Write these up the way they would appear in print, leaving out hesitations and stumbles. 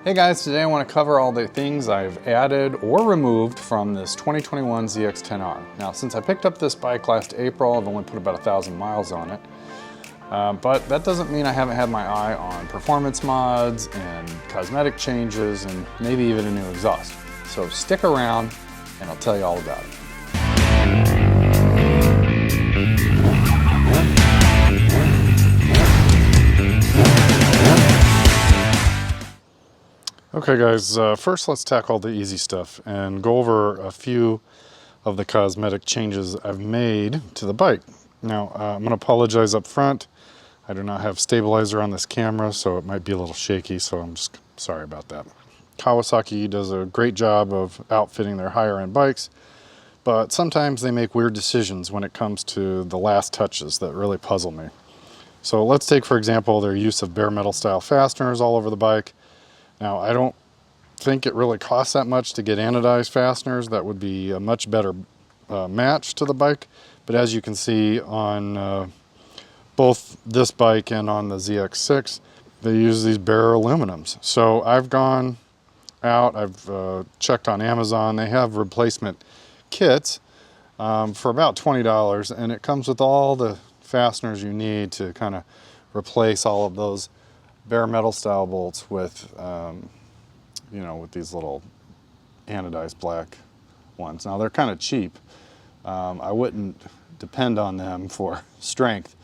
Hey guys, today I want to cover all the things I've added or removed from this 2021 ZX-10R. Now, since I picked up this bike last April, I've only put about 1,000 miles on it. But that doesn't mean I haven't had my eye on performance mods and cosmetic changes and maybe even a new exhaust. So stick around and I'll tell you all about it. Okay guys, first let's tackle the easy stuff and go over a few of the cosmetic changes I've made to the bike. Now, I'm going to apologize up front. I do not have stabilizer on this camera, so it might be a little shaky, so I'm just sorry about that. Kawasaki does a great job of outfitting their higher end bikes, but sometimes they make weird decisions when it comes to the last touches that really puzzle me. So let's take, for example, their use of bare metal style fasteners all over the bike. Now, I don't think it really costs that much to get anodized fasteners. That would be a much better match to the bike. But as you can see on both this bike and on the ZX6, they use these bare aluminums. So I've gone out, I've checked on Amazon. They have replacement kits for about $20, and it comes with all the fasteners you need to kind of replace all of those bare metal style bolts with, you know, with these little anodized black ones. Now they're kind of cheap. I wouldn't depend on them for strength,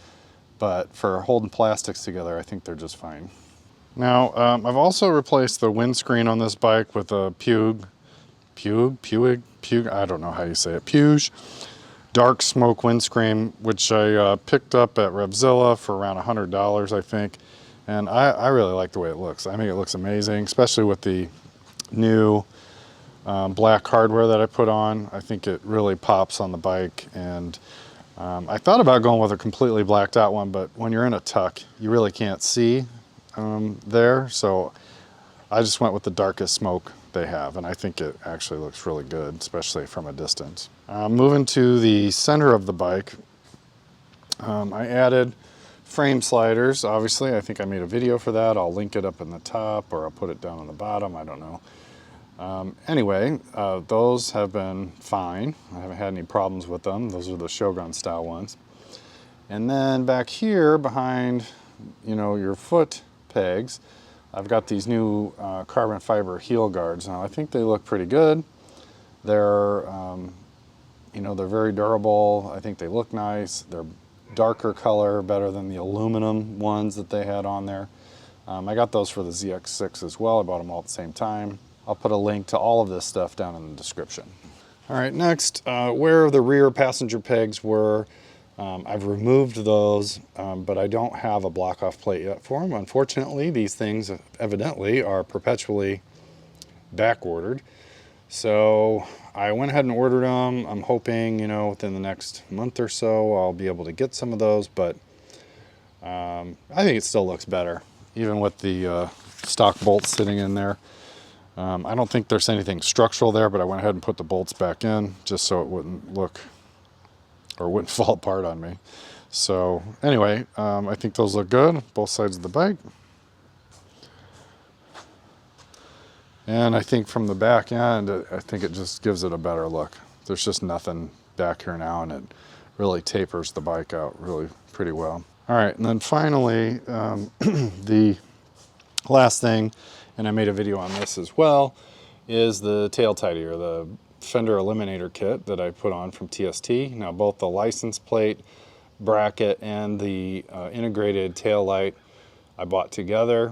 but for holding plastics together, I think they're just fine. Now, I've also replaced the windscreen on this bike with a Puig, I don't know how you say it, Puig dark smoke windscreen, which I picked up at Revzilla for around $100, I think. And I really like the way it looks. I think it looks amazing, especially with the new black hardware that I put on. I think it really pops on the bike. And I thought about going with a completely blacked out one, but when you're in a tuck, you really can't see there. So I just went with the darkest smoke they have. And I think it actually looks really good, especially from a distance. Moving to the center of the bike, I added frame sliders. Obviously, I think I made a video for that. I'll link it up in the top, or I'll put it down on the bottom, I don't know. Anyway, those have been fine. I haven't had any problems with them. Those are the Shogun style ones. And then back here behind, you know, your foot pegs, I've got these new carbon fiber heel guards. Now I think they look pretty good. They're, you know, they're very durable. I think they look nice. They're darker color, better than the aluminum ones that they had on there. I got those for the ZX6 as well. I bought them all at the same time. I'll put a link to all of this stuff down in the description. All right, next, where the rear passenger pegs were, I've removed those, but I don't have a block-off plate yet for them. Unfortunately, these things evidently are perpetually back-ordered. So I went ahead and ordered them. I'm hoping, you know, within the next month or so, I'll be able to get some of those, but I think it still looks better, even with the stock bolts sitting in there. I don't think there's anything structural there, but I went ahead and put the bolts back in just so it wouldn't look, or wouldn't fall apart on me. So anyway, I think those look good, both sides of the bike. And I think from the back end, I think it just gives it a better look. There's just nothing back here now, and it really tapers the bike out really pretty well. All right, and then finally, the last thing, and I made a video on this as well, is the tail tidier, the Fender Eliminator kit that I put on from TST. Now both the license plate bracket and the integrated tail light I bought together.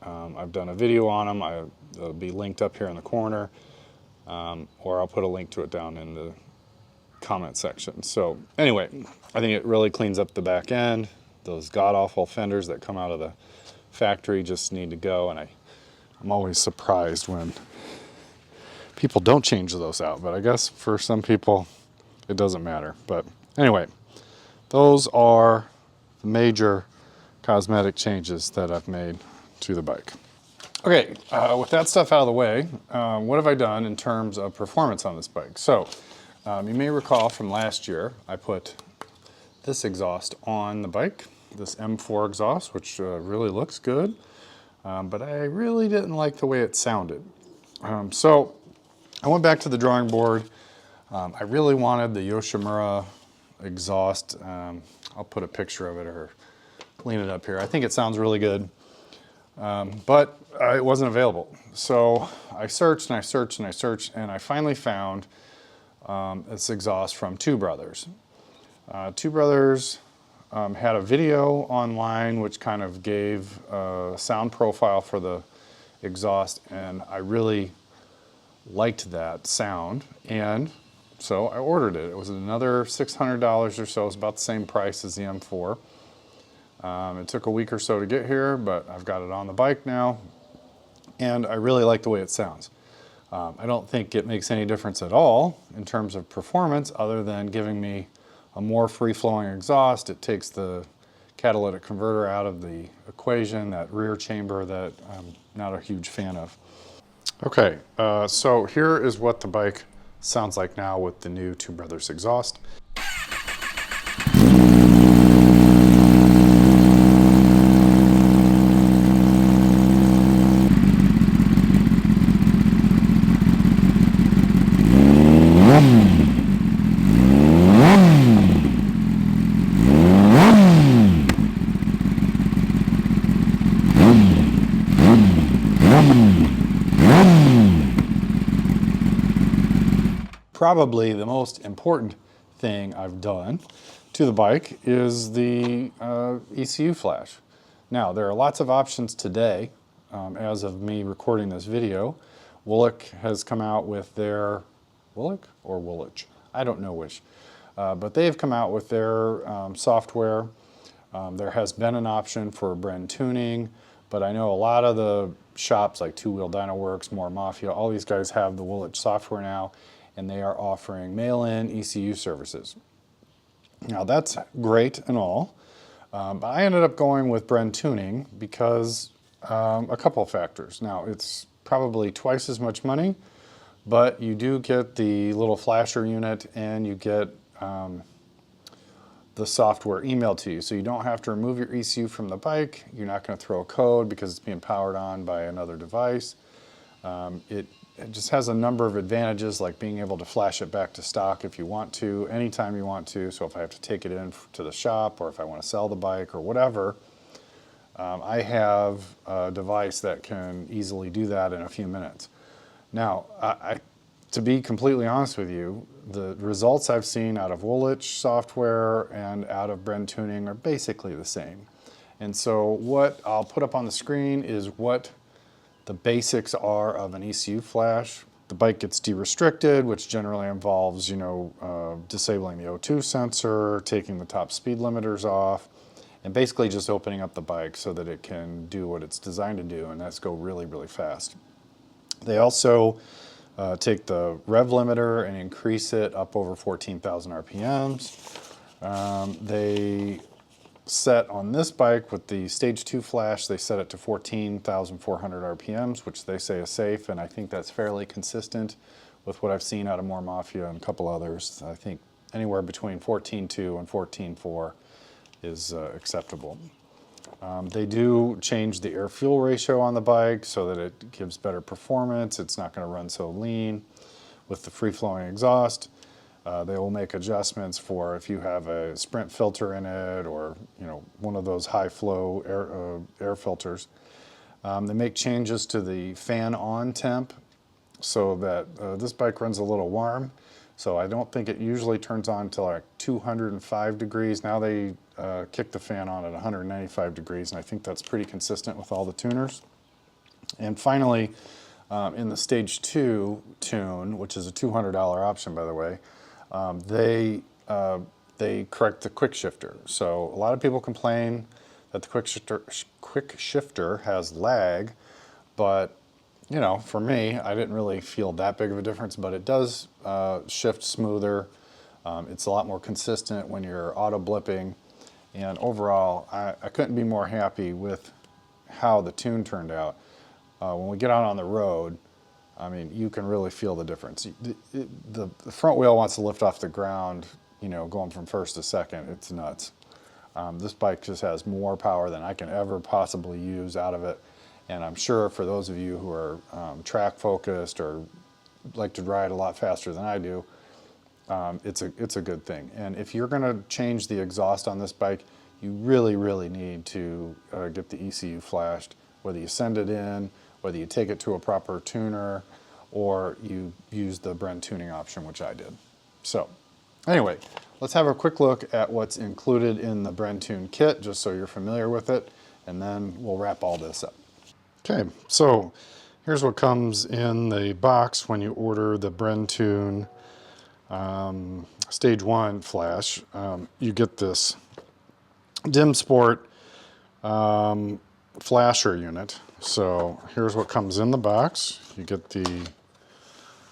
I've done a video on them. It'll be linked up here in the corner, or I'll put a link to it down in the comment section. So anyway, I think it really cleans up the back end. Those god-awful fenders that come out of the factory just need to go, and I'm always surprised when people don't change those out, but I guess for some people it doesn't matter. But anyway, those are the major cosmetic changes that I've made to the bike. Okay, with that stuff out of the way, what have I done in terms of performance on this bike? So, you may recall from last year, I put this exhaust on the bike, this M4 exhaust, which really looks good. but I really didn't like the way it sounded. So I went back to the drawing board. I really wanted the Yoshimura exhaust. I'll put a picture of it or clean it up here. I think it sounds really good, but it wasn't available. So I searched and I searched and I searched, and I finally found this exhaust from Two Brothers. Two Brothers had a video online which kind of gave a sound profile for the exhaust, and I really liked that sound, and so I ordered it. It was another $600 or so. It's about the same price as the M4. It took a week or so to get here, but I've got it on the bike now, and I really like the way it sounds. I don't think it makes any difference at all in terms of performance other than giving me a more free-flowing exhaust. It takes the catalytic converter out of the equation, that rear chamber that I'm not a huge fan of. Okay, so here is what the bike sounds like now with the new Two Brothers exhaust. Probably the most important thing I've done to the bike is the ECU Flash. Now, there are lots of options today. As of me recording this video, Woolwich has come out with their, Woolwich or Woolwich? I don't know which. But they've come out with their software. There has been an option for Brentuning, but I know a lot of the shops like Two Wheel Dyno Works, More Mafia, all these guys have the Woolwich software now, and they are offering mail-in ECU services. Now that's great and all, but I ended up going with Brentuning because a couple of factors. Now it's probably twice as much money, but you do get the little flasher unit and you get the software emailed to you. So you don't have to remove your ECU from the bike. You're not going to throw a code because it's being powered on by another device. It just has a number of advantages, like being able to flash it back to stock if you want to, anytime you want to. So if I have to take it in to the shop or if I want to sell the bike or whatever, I have a device that can easily do that in a few minutes. Now, to be completely honest with you, the results I've seen out of Woolwich software and out of Brentuning are basically the same. And so what I'll put up on the screen is what the basics are of an ECU Flash. The bike gets de-restricted, which generally involves, disabling the O2 sensor, taking the top speed limiters off, and basically just opening up the bike so that it can do what it's designed to do, and that's go really, really fast. They also take the rev limiter and increase it up over 14,000 RPMs. They set on this bike with the Stage 2 Flash, they set it to 14,400 RPMs, which they say is safe, and I think that's fairly consistent with what I've seen out of More Mafia and a couple others. I think anywhere between 14.2 and 14.4 is acceptable. They do change the air-fuel ratio on the bike so that it gives better performance. It's not going to run so lean with the free-flowing exhaust. They will make adjustments for if you have a sprint filter in it or one of those high-flow air filters. They make changes to the fan-on temp so that this bike runs a little warm. So I don't think it usually turns on until like 205 degrees. Now they kick the fan on at 195 degrees, and I think that's pretty consistent with all the tuners. And finally, in the Stage 2 tune, which is a $200 option, by the way, they correct the quick shifter. So a lot of people complain that the quick shifter has lag, but for me, I didn't really feel that big of a difference, but it does shift smoother. It's a lot more consistent when you're auto blipping, and overall, I couldn't be more happy with how the tune turned out. When we get out on the road, I mean, you can really feel the difference. The front wheel wants to lift off the ground, going from first to second. It's nuts. This bike just has more power than I can ever possibly use out of it. And I'm sure for those of you who are track focused or like to ride a lot faster than I do, it's a good thing. And if you're going to change the exhaust on this bike, you really need to get the ECU flashed, whether you send it in, whether you take it to a proper tuner, or you use the Brent tuning option, which I did. So anyway, let's have a quick look at what's included in the Brentune kit, just so you're familiar with it, and then we'll wrap all this up. Okay, so here's what comes in the box when you order the Brentune Stage 1 Flash. You get this Dim Sport flasher unit. So here's what comes in the box. You get the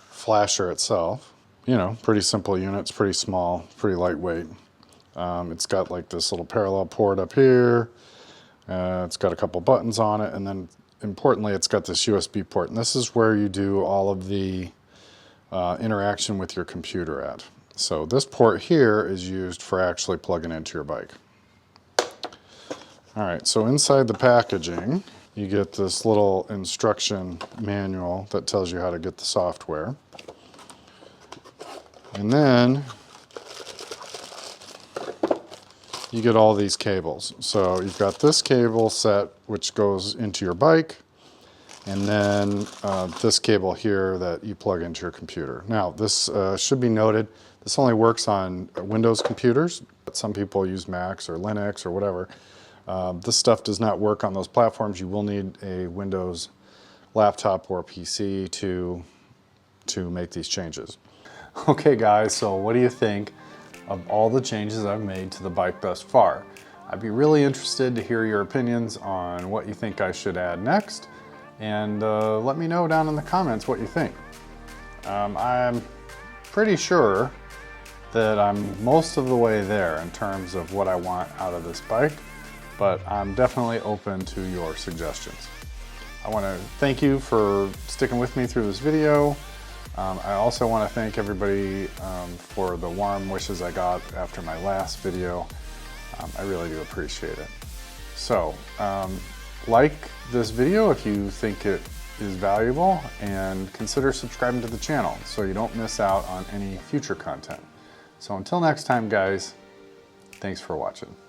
flasher itself. You know, pretty simple unit. It's pretty small, pretty lightweight. It's got like this little parallel port up here. It's got a couple buttons on it, and then importantly, it's got this USB port. And this is where you do all of the interaction with your computer at. So this port here is used for actually plugging into your bike. All right, so inside the packaging, you get this little instruction manual that tells you how to get the software. And then you get all these cables. So you've got this cable set, which goes into your bike, and then this cable here that you plug into your computer. Now, this should be noted, this only works on Windows computers, but some people use Macs or Linux or whatever. This stuff does not work on those platforms. You will need a Windows laptop or PC to make these changes. Okay guys, so what do you think of all the changes I've made to the bike thus far? I'd be really interested to hear your opinions on what you think I should add next, and let me know down in the comments what you think. I'm pretty sure that I'm most of the way there in terms of what I want out of this bike, but I'm definitely open to your suggestions. I want to thank you for sticking with me through this video. I also want to thank everybody for the warm wishes I got after my last video. I really do appreciate it. So, like this video if you think it is valuable, and consider subscribing to the channel so you don't miss out on any future content. So until next time guys, thanks for watching.